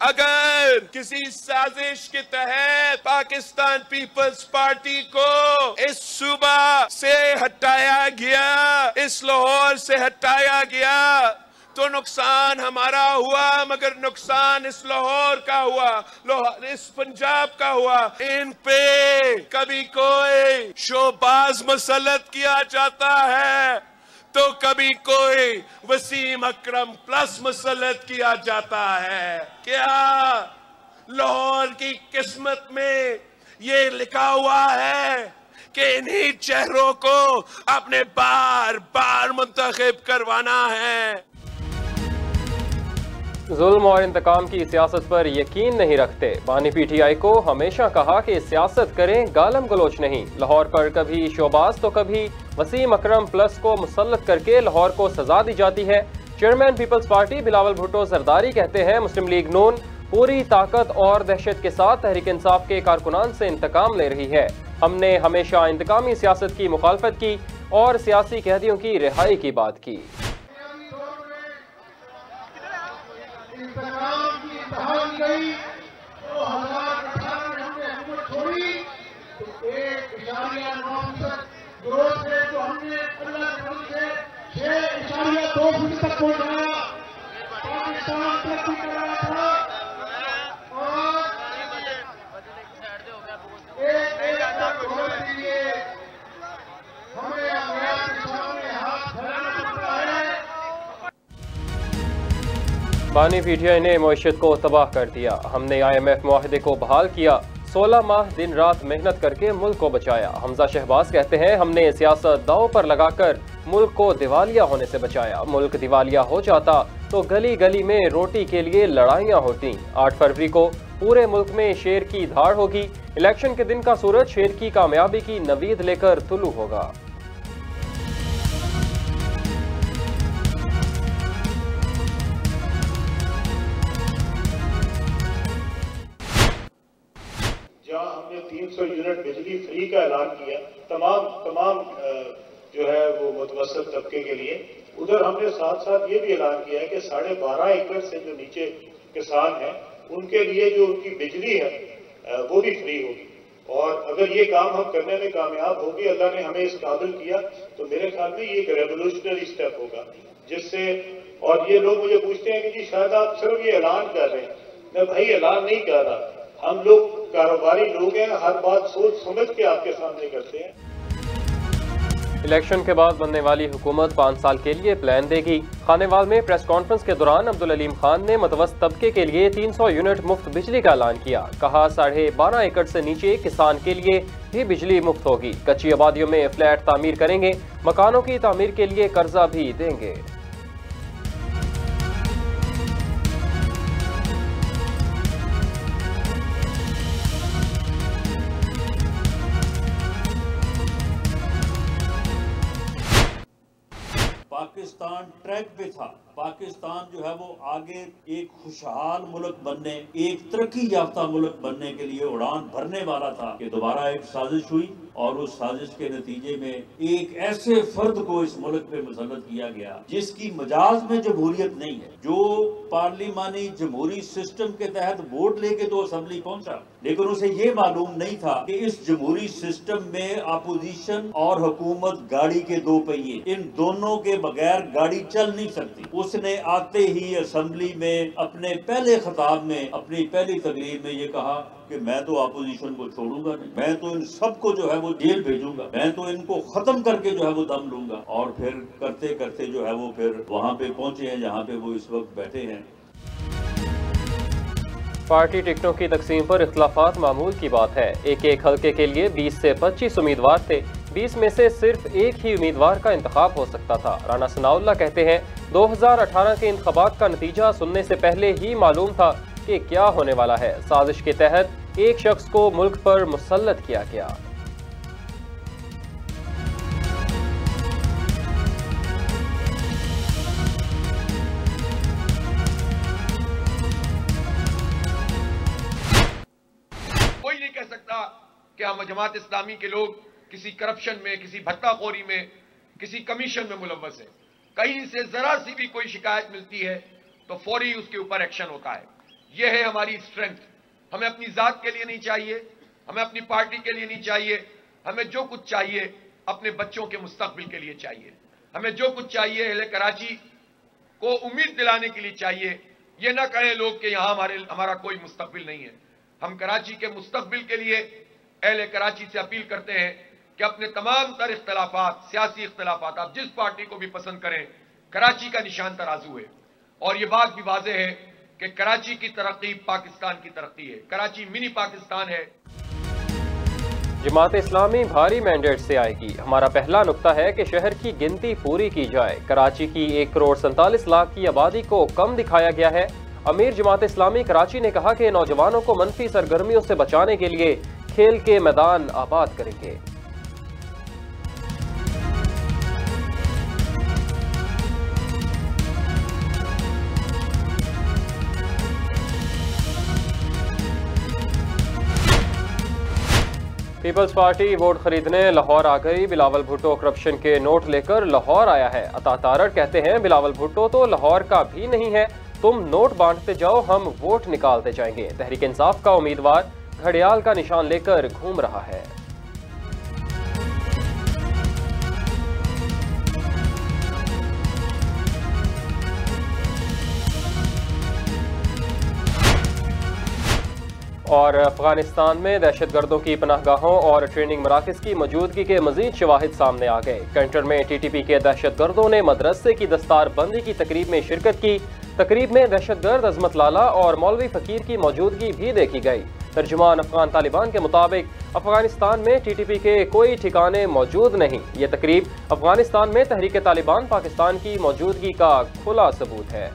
अगर किसी साजिश के तहत पाकिस्तान पीपल्स पार्टी को इस सूबा से हटाया गया, इस लाहौर से हटाया गया, तो नुकसान हमारा हुआ, मगर नुकसान इस लाहौर का हुआ, इस पंजाब का हुआ। इन पे कभी कोई शोबाज मुसल्लत किया जाता है तो कभी कोई वसीम अकरम प्लस मुसल्लत किया जाता है। क्या लाहौर की किस्मत में ये लिखा हुआ है कि इन्हीं चेहरों को आपने बार बार मुंतखब करवाना है? जुल्म और इंतकाम की सियासत पर यकीन नहीं रखते। बानी पीटीआई को हमेशा कहा कि सियासत करें, गालम गलोच नहीं। लाहौर पर कभी शोबाज तो कभी वसीम अकरम प्लस को मुसल्लत करके लाहौर को सजा दी जाती है। Chairman Peoples Party Bilawal Bhutto Zardari कहते हैं, मुस्लिम लीग नून पूरी ताकत और दहशत के साथ तहरीक इंसाफ के कारकुनान से इंतकाम ले रही है। हमने हमेशा इंतकामी सियासत की मुखालफत की और सियासी कैदियों की रिहाई की बात की। गई 2018 में हमने हुकूमत छोड़ी तो 1.9% ग्रोथ रेट जो हमने 15 से 6.2% तक पहुंचाया। पाकिस्तान तरक्की कर रहा था और एक ग्रोथ के लिए हमें अमेरिका के सामने हाथ फैलाना पड़ता है। बानी पीटीआई ने मईशत को तबाह कर दिया। हमने IMF मुआहदे को बहाल किया। 16 माह दिन रात मेहनत करके मुल्क को बचाया। हमजा शहबाज कहते हैं, हमने सियासत दांव पर लगाकर मुल्क को दिवालिया होने से बचाया। मुल्क दिवालिया हो जाता तो गली गली में रोटी के लिए लड़ाइयाँ होती। 8 फरवरी को पूरे मुल्क में शेर की धाड़ होगी। इलेक्शन के दिन का सूरज शेर की कामयाबी की नवीद लेकर तुलू होगा। जहाँ हमने 300 यूनिट बिजली फ्री का ऐलान किया तमाम जो है वो मुतवसत तबके के लिए, उधर हमने साथ साथ ये भी ऐलान किया है कि 12.5 एकड़ से जो नीचे किसान हैं उनके लिए जो उनकी बिजली है वो भी फ्री होगी। और अगर ये काम हम करने में कामयाब होगी, अल्लाह ने हमें इस काबिल किया, तो मेरे ख्याल में ये एक रेवोल्यूशनरी स्टेप होगा जिससे। और ये लोग मुझे पूछते हैं कि जी शायद आप सिर्फ ये ऐलान कर रहे हैं। मैं भाई ऐलान नहीं कर रहा, हम लोग कारोबारी लोग हैं, हर बात सोच समझ के आपके सामने करते हैं। इलेक्शन के बाद बनने वाली हुकूमत 5 साल के लिए प्लान देगी। खानेवाल में प्रेस कॉन्फ्रेंस के दौरान अब्दुल अलीम खान ने मुतवस्सित तबके के लिए 300 यूनिट मुफ्त बिजली का ऐलान किया। कहा 12.5 एकड़ से नीचे किसान के लिए भी बिजली मुफ्त होगी। कच्ची आबादियों में फ्लैट तामीर करेंगे। मकानों की तामीर के लिए कर्जा भी देंगे। पाकिस्तान ट्रैक पे था। पाकिस्तान जो है वो आगे एक खुशहाल मुल्क बनने, एक तरक्की याफ्ता मुल्क बनने के लिए उड़ान भरने वाला था कि दोबारा एक साजिश हुई और उस साजिश के नतीजे में एक ऐसे फर्द को इस मुल्क पे मुसल्लत किया गया जिसकी मजाज में जमहूरियत नहीं है, जो पार्लिमानी जमहूरी सिस्टम के तहत वोट लेके तो असेंबली पहुंचा, लेकिन उसे ये मालूम नहीं था कि इस जमहूरी सिस्टम में अपोजिशन और हुकूमत गाड़ी के दो पहिए, इन दोनों के बगैर गाड़ी चल नहीं सकती। उसने आते ही असेंबली में अपने पहले खिताब में, अपनी पहली तकरीर में ये कहा कि मैं तो अपोजिशन को छोड़ूंगा नहीं, मैं तो इन सबको जो है वो जेल भेजूंगा, मैं तो इनको खत्म करके जो है वो दम लूंगा। और फिर करते करते जो है वो फिर वहां पे पहुंचे हैं जहां पे वो इस वक्त बैठे हैं। पार्टी टिकटों की तकसीम पर इख्तलाफात मामूल की बात है। एक हल्के के लिए 20 से 25 उम्मीदवार थे। 20 में से सिर्फ एक ही उम्मीदवार का इंतखाब हो सकता था। राना सनाउल्लाह कहते हैं, 2018 के इंतखाबात का नतीजा सुनने से पहले ही मालूम था कि क्या होने वाला है। साजिश के तहत एक शख्स को मुल्क पर मुसल्लत किया गया। कोई नहीं कह सकता कि हम जमात इस्लामी के लोग किसी करप्शन में, किसी भत्ताखोरी में, किसी कमीशन में मुलव्वस है। कहीं से जरा सी भी कोई शिकायत मिलती है तो फौरी उसके ऊपर एक्शन होता है। यह है हमारी स्ट्रेंथ। हमें अपनी जात के लिए नहीं चाहिए, हमें अपनी पार्टी के लिए नहीं चाहिए, हमें जो कुछ चाहिए अपने बच्चों के मुस्तकबिल के लिए चाहिए। हमें जो कुछ चाहिए अहले कराची को उम्मीद दिलाने के लिए चाहिए। ये ना कहें लोग कि यहां हमारा कोई मुस्तकबिल नहीं है। हम कराची के मुस्तकबिल के लिए अहले कराची से अपील करते हैं कि अपने तमाम तर इख्तलाफात, सियासी इख्तलाफात, आप जिस पार्टी को भी पसंद करें, कराची का निशान तराजू है। और ये बात भी वाज़ेह है कि कराची की तरक्की पाकिस्तान की तरक्की है। कराची मिनी पाकिस्तान है। जमात इस्लामी भारी मैंडेट से आएगी। हमारा पहला नुक्ता है कि शहर की गिनती पूरी की जाए। कराची की 1,47,00,000 की आबादी को कम दिखाया गया है। अमीर जमात इस्लामी कराची ने कहा कि नौजवानों को मनफी सरगर्मियों से बचाने के लिए खेल के मैदान आबाद करेंगे। पीपल्स पार्टी वोट खरीदने लाहौर आ गई। बिलावल भुट्टो करप्शन के नोट लेकर लाहौर आया है। अता तारड़ कहते हैं बिलावल भुट्टो तो लाहौर का भी नहीं है, तुम नोट बांटते जाओ, हम वोट निकालते जाएंगे। तहरीक इंसाफ का उम्मीदवार घड़ियाल का निशान लेकर घूम रहा है। और अफगानिस्तान में दहशतगर्दों की पनाहगाहों और ट्रेनिंग मराकज़ की मौजूदगी के मजीद शवाहिद सामने आ गए। कैंटर में TTP के दहशतगर्दों ने मदरसे की दस्तारबंदी की तकरीब में शिरकत की। तकरीब में दहशतगर्द अजमत लाला और मौलवी फ़कीर की मौजूदगी भी देखी गई। तर्जुमान अफगान तालिबान के मुताबिक अफगानिस्तान में TTP के कोई ठिकाने मौजूद नहीं। ये तकरीब अफगानिस्तान में तहरीक तालिबान पाकिस्तान की मौजूदगी का खुला सबूत है।